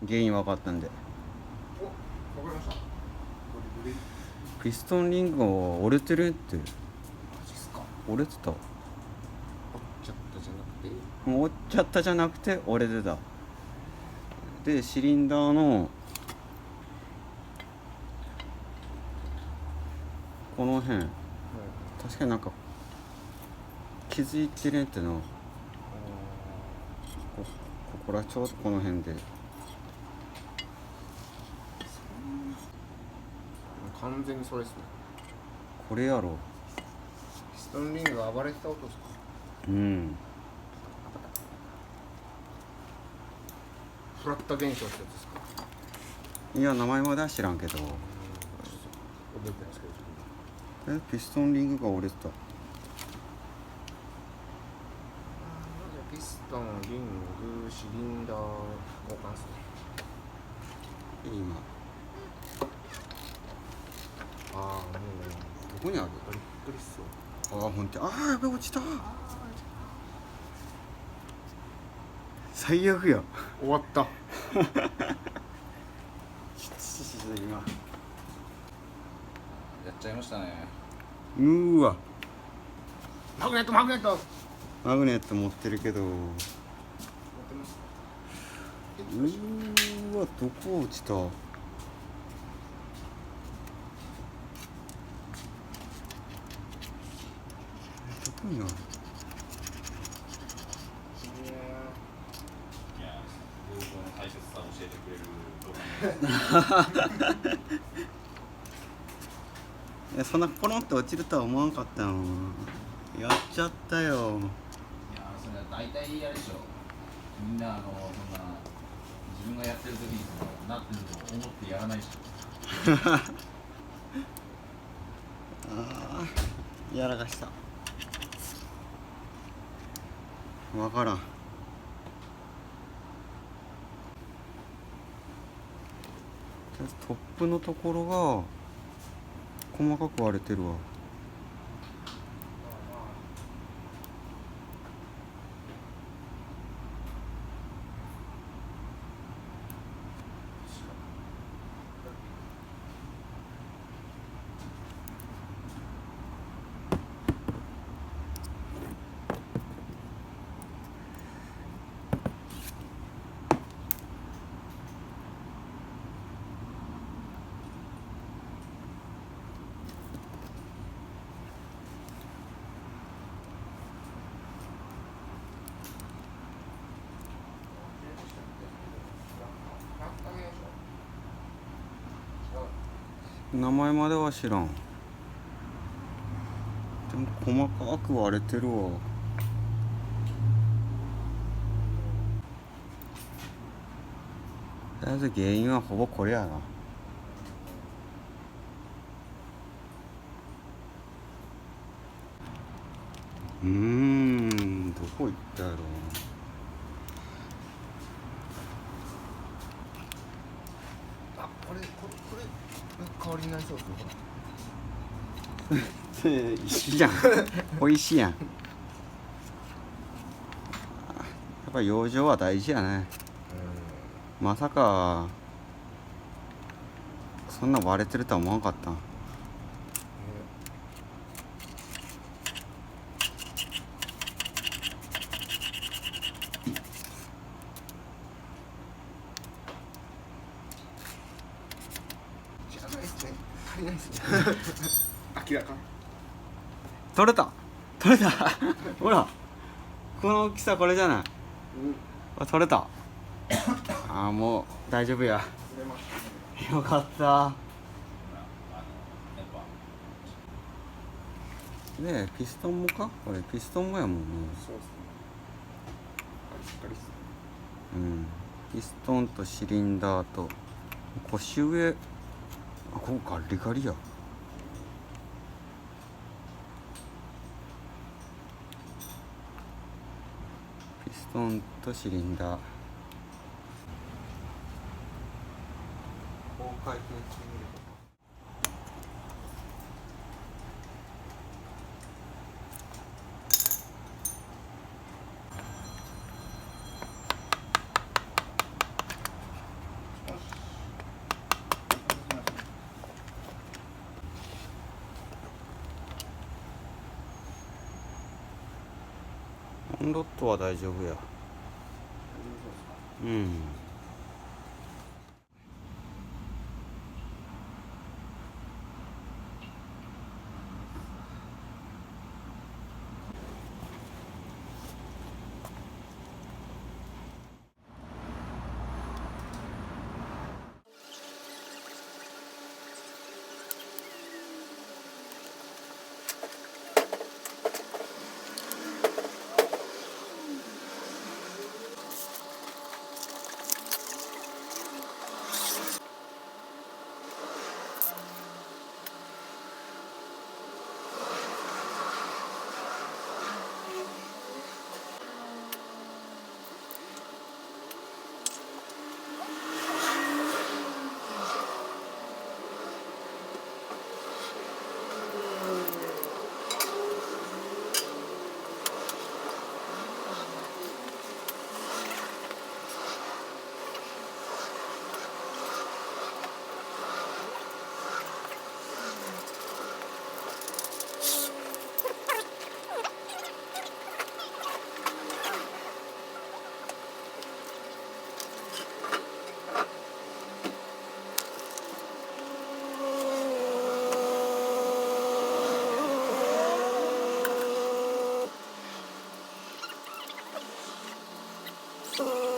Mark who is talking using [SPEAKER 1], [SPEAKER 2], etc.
[SPEAKER 1] 原因分かったんで。
[SPEAKER 2] お、わかりました。
[SPEAKER 1] ピストンリングが折れてるって。
[SPEAKER 2] マジっすか。
[SPEAKER 1] 折れてた。
[SPEAKER 2] 折っちゃったじゃなくて。
[SPEAKER 1] もう折っちゃったじゃなくて折れてた。でシリンダーのこの辺、確かになんか気づいてるっての。ここらちょうどこの辺で。
[SPEAKER 2] 完全にそれですね。
[SPEAKER 1] これやろ。
[SPEAKER 2] ピストンリングが暴れてた音ですか。
[SPEAKER 1] うん。
[SPEAKER 2] フラット現象ってやつですか。
[SPEAKER 1] いや名前までは知らんけど、
[SPEAKER 2] 覚えてないですけど。
[SPEAKER 1] ピストンリングが折れてた。
[SPEAKER 2] ピストン、リング、シリンダー交換ですね。
[SPEAKER 1] 今
[SPEAKER 2] ああ、もう
[SPEAKER 1] どこにある？
[SPEAKER 2] びっくりっすよ。
[SPEAKER 1] ああ、ほんと。ああ、やべ、落ちた。最悪や。
[SPEAKER 2] 終わった。
[SPEAKER 1] 今
[SPEAKER 3] やっちゃいましたね。
[SPEAKER 1] うーわ、
[SPEAKER 2] マグネット、マグネット。
[SPEAKER 1] マグネット持ってるけど、う
[SPEAKER 2] 持ってます。
[SPEAKER 1] ーわ、どこ落ちた？どこにある？
[SPEAKER 3] いや、労働の大切さを教えてくれる動画。
[SPEAKER 1] いや、そんなポロンって落ちるとは思わんかったの。やっちゃったよ。
[SPEAKER 3] いや、それは大体あれでしょ。みんなそんな自分がやってる時になってると思ってやらないでしょ。
[SPEAKER 1] ああ、やらかした。わからん。トップのところが細かく割れてるわ。名前までは知らん。でも細かく割れてるわ。とりあえず原因はほぼこれやな。どこ行ったやろう。
[SPEAKER 2] あ、これ代わりになりそうですね。
[SPEAKER 1] 石じゃん。美味しいやん。やっぱ養生は大事やね。まさかそんな割れてるとは思わなかった。
[SPEAKER 2] 知らないですね。足りないですね。明らか。
[SPEAKER 1] 取れた。取れた。ほら、この大きさこれじゃない。あ、取れた。ああ、もう大丈夫や。
[SPEAKER 2] 釣れましたね。
[SPEAKER 1] よかった。
[SPEAKER 3] やっぱ
[SPEAKER 1] ねえ、ピストンもか。これピストンもやもんね。
[SPEAKER 2] そうですね。しっかりっすね。
[SPEAKER 1] ピストンとシリンダーと腰上、あ、ここガリガリや。ピストンとシリンダー。こう回転してみると。ロットは大丈夫や。
[SPEAKER 2] 大丈夫そうですか。
[SPEAKER 1] うん
[SPEAKER 2] うん。